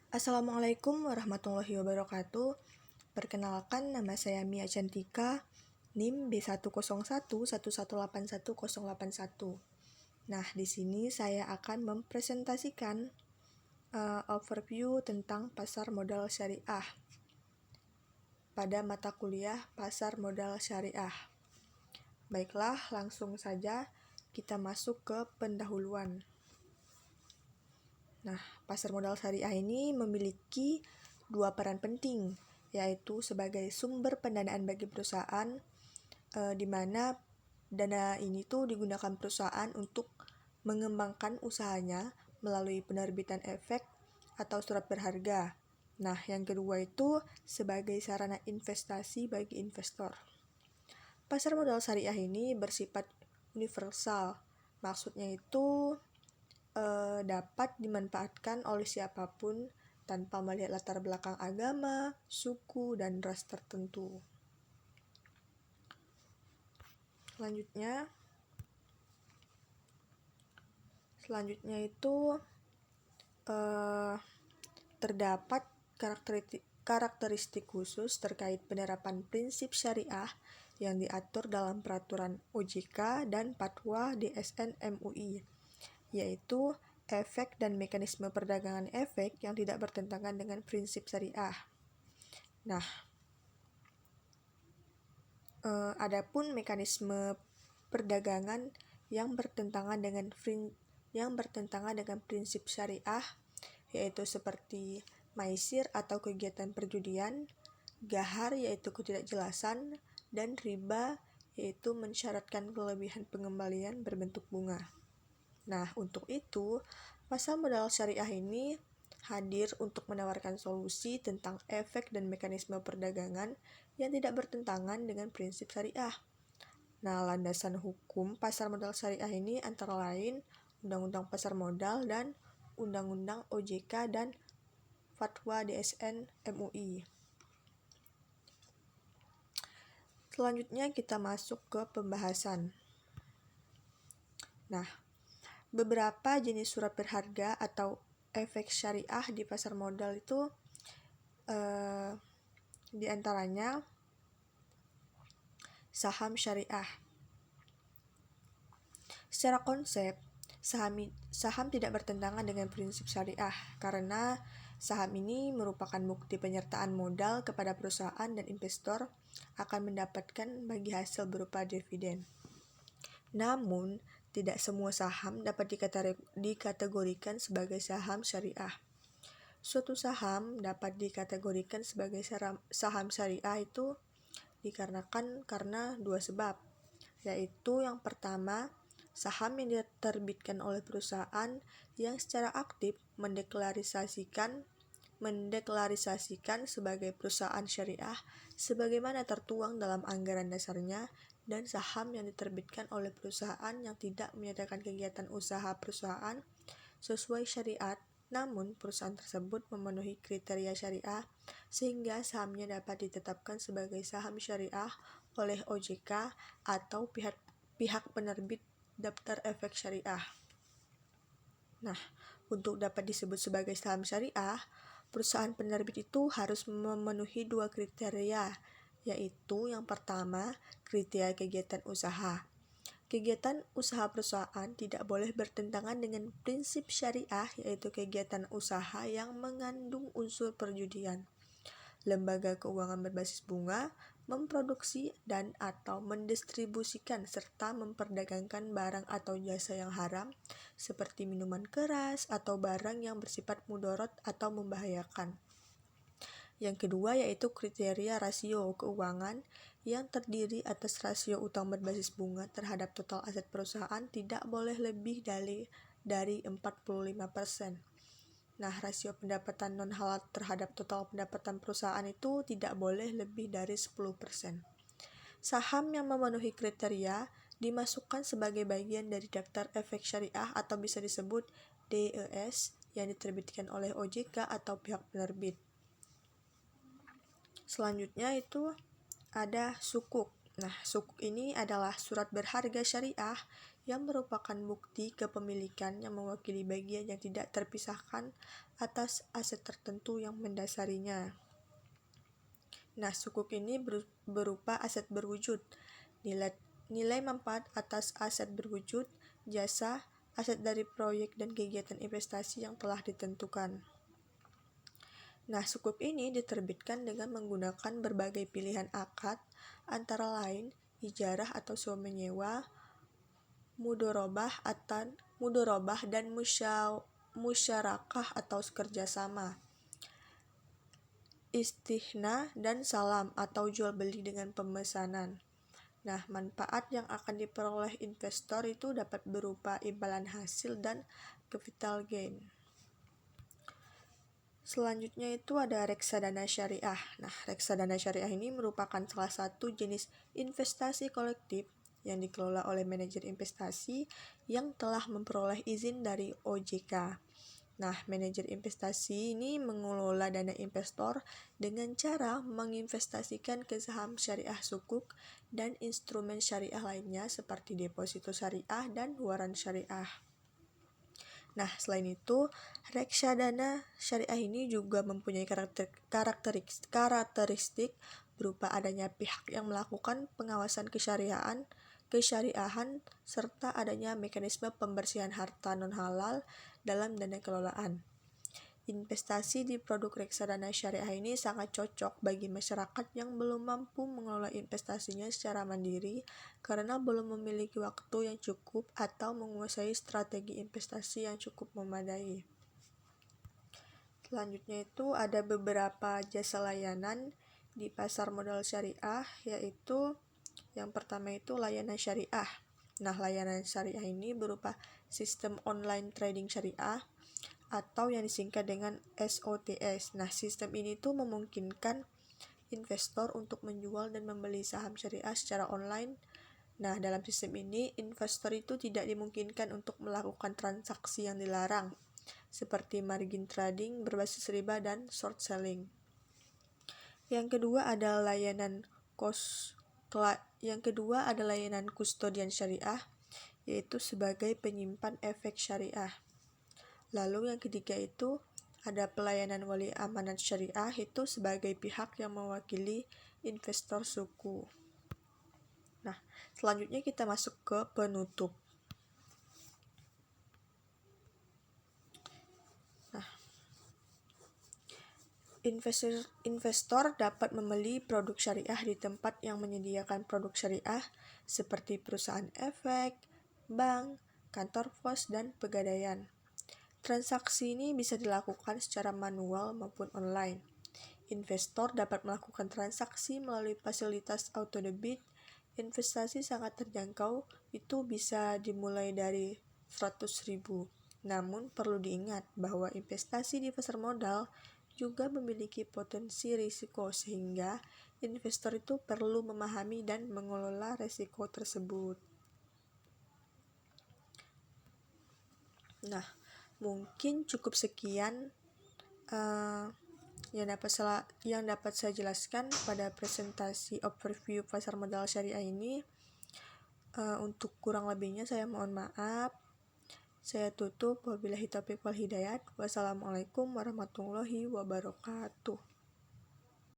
Assalamualaikum warahmatullahi wabarakatuh. Perkenalkan, nama saya Mia Cantika, NIM B10111811081. Nah, di sini saya akan mempresentasikan overview tentang pasar modal syariah pada mata kuliah Pasar Modal Syariah. Baiklah, langsung saja kita masuk ke pendahuluan. Nah, pasar modal syariah ini memiliki dua peran penting, yaitu sebagai sumber pendanaan bagi perusahaan, di mana dana ini tuh digunakan perusahaan untuk mengembangkan usahanya melalui penerbitan efek atau surat berharga. Nah, yang kedua itu sebagai sarana investasi bagi investor. Pasar modal syariah ini bersifat universal, maksudnya itu dapat dimanfaatkan oleh siapapun tanpa melihat latar belakang agama, suku, dan ras tertentu. Selanjutnya itu terdapat karakteristik khusus terkait penerapan prinsip syariah yang diatur dalam peraturan OJK dan Fatwa DSN MUI, yaitu efek dan mekanisme perdagangan efek yang tidak bertentangan dengan prinsip syariah. Nah, adapun mekanisme perdagangan yang bertentangan dengan prinsip syariah, yaitu seperti maisir atau kegiatan perjudian, gahar yaitu ketidakjelasan, dan riba yaitu mensyaratkan kelebihan pengembalian berbentuk bunga. Nah, untuk itu, pasar modal syariah ini hadir untuk menawarkan solusi tentang efek dan mekanisme perdagangan yang tidak bertentangan dengan prinsip syariah. Nah, landasan hukum pasar modal syariah ini antara lain Undang-Undang Pasar Modal dan Undang-Undang OJK dan Fatwa DSN MUI. Selanjutnya kita masuk ke pembahasan. Nah, beberapa jenis surat berharga atau efek syariah di pasar modal itu diantaranya saham syariah. Secara konsep, saham tidak bertentangan dengan prinsip syariah karena saham ini merupakan bukti penyertaan modal kepada perusahaan dan investor akan mendapatkan bagi hasil berupa dividen. Namun, tidak semua saham dapat dikategorikan sebagai saham syariah. Suatu saham dapat dikategorikan sebagai saham syariah itu dikarenakan karena dua sebab, yaitu yang pertama, saham yang diterbitkan oleh perusahaan yang secara aktif mendeklarasikan sebagai perusahaan syariah sebagaimana tertuang dalam anggaran dasarnya, dan saham yang diterbitkan oleh perusahaan yang tidak menyatakan kegiatan usaha perusahaan sesuai syariat, namun perusahaan tersebut memenuhi kriteria syariah sehingga sahamnya dapat ditetapkan sebagai saham syariah oleh OJK atau pihak penerbit daftar efek syariah. Nah, untuk dapat disebut sebagai saham syariah, perusahaan penerbit itu harus memenuhi dua kriteria, yaitu yang pertama, kriteria kegiatan usaha. Kegiatan usaha perusahaan tidak boleh bertentangan dengan prinsip syariah, yaitu kegiatan usaha yang mengandung unsur perjudian. Lembaga keuangan berbasis bunga, memproduksi dan atau mendistribusikan serta memperdagangkan barang atau jasa yang haram seperti minuman keras atau barang yang bersifat mudorot atau membahayakan. Yang kedua yaitu kriteria rasio keuangan yang terdiri atas rasio utang berbasis bunga terhadap total aset perusahaan tidak boleh lebih dari 45%. Nah, rasio pendapatan non-halal terhadap total pendapatan perusahaan itu tidak boleh lebih dari 10%. Saham yang memenuhi kriteria dimasukkan sebagai bagian dari daftar efek syariah atau bisa disebut DES yang diterbitkan oleh OJK atau pihak penerbit. Selanjutnya itu ada sukuk. Nah, sukuk ini adalah surat berharga syariah yang merupakan bukti kepemilikan yang mewakili bagian yang tidak terpisahkan atas aset tertentu yang mendasarinya. Nah, sukuk ini berupa aset berwujud, nilai manfaat atas aset berwujud, jasa, aset dari proyek dan kegiatan investasi yang telah ditentukan. Nah, sukuk ini diterbitkan dengan menggunakan berbagai pilihan akad, antara lain ijarah atau sewa menyewa, mudorobah dan musyarakah atau kerjasama, istihna dan salam atau jual beli dengan pemesanan. Nah, manfaat yang akan diperoleh investor itu dapat berupa imbalan hasil dan capital gain. Selanjutnya itu ada reksadana syariah. Nah, reksadana syariah ini merupakan salah satu jenis investasi kolektif yang dikelola oleh manajer investasi yang telah memperoleh izin dari OJK. Nah, manajer investasi ini mengelola dana investor dengan cara menginvestasikan ke saham syariah sukuk dan instrumen syariah lainnya seperti deposito syariah dan waran syariah. Nah, selain itu, reksadana syariah ini juga mempunyai karakteristik berupa adanya pihak yang melakukan pengawasan kesyariahan, serta adanya mekanisme pembersihan harta non-halal dalam dana kelolaan. Investasi di produk reksadana syariah ini sangat cocok bagi masyarakat yang belum mampu mengelola investasinya secara mandiri karena belum memiliki waktu yang cukup atau menguasai strategi investasi yang cukup memadai. Selanjutnya itu ada beberapa jasa layanan di pasar modal syariah, yaitu yang pertama itu layanan syariah. Nah, layanan syariah ini berupa sistem online trading syariah atau yang disingkat dengan SOTS. Nah, sistem ini tuh memungkinkan investor untuk menjual dan membeli saham syariah secara online. Nah, dalam sistem ini, investor itu tidak dimungkinkan untuk melakukan transaksi yang dilarang, seperti margin trading berbasis riba dan short selling. Yang kedua ada layanan kustodian syariah, yaitu sebagai penyimpan efek syariah. Lalu yang ketiga itu ada pelayanan wali amanat syariah, itu sebagai pihak yang mewakili investor suku. Nah, selanjutnya kita masuk ke penutup. Nah, investor dapat membeli produk syariah di tempat yang menyediakan produk syariah seperti perusahaan efek, bank, kantor pos, dan pegadaian. Transaksi ini bisa dilakukan secara manual maupun online. Investor dapat melakukan transaksi melalui fasilitas auto debit. Investasi sangat terjangkau, itu bisa dimulai dari 100.000. Namun perlu diingat bahwa investasi di pasar modal juga memiliki potensi risiko, sehingga investor itu perlu memahami dan mengelola risiko tersebut. Nah, mungkin cukup sekian yang dapat saya jelaskan pada presentasi overview pasar modal syariah ini. Untuk kurang lebihnya saya mohon maaf. Saya tutup. Wabillahi taufiq wal hidayah. Wassalamualaikum warahmatullahi wabarakatuh.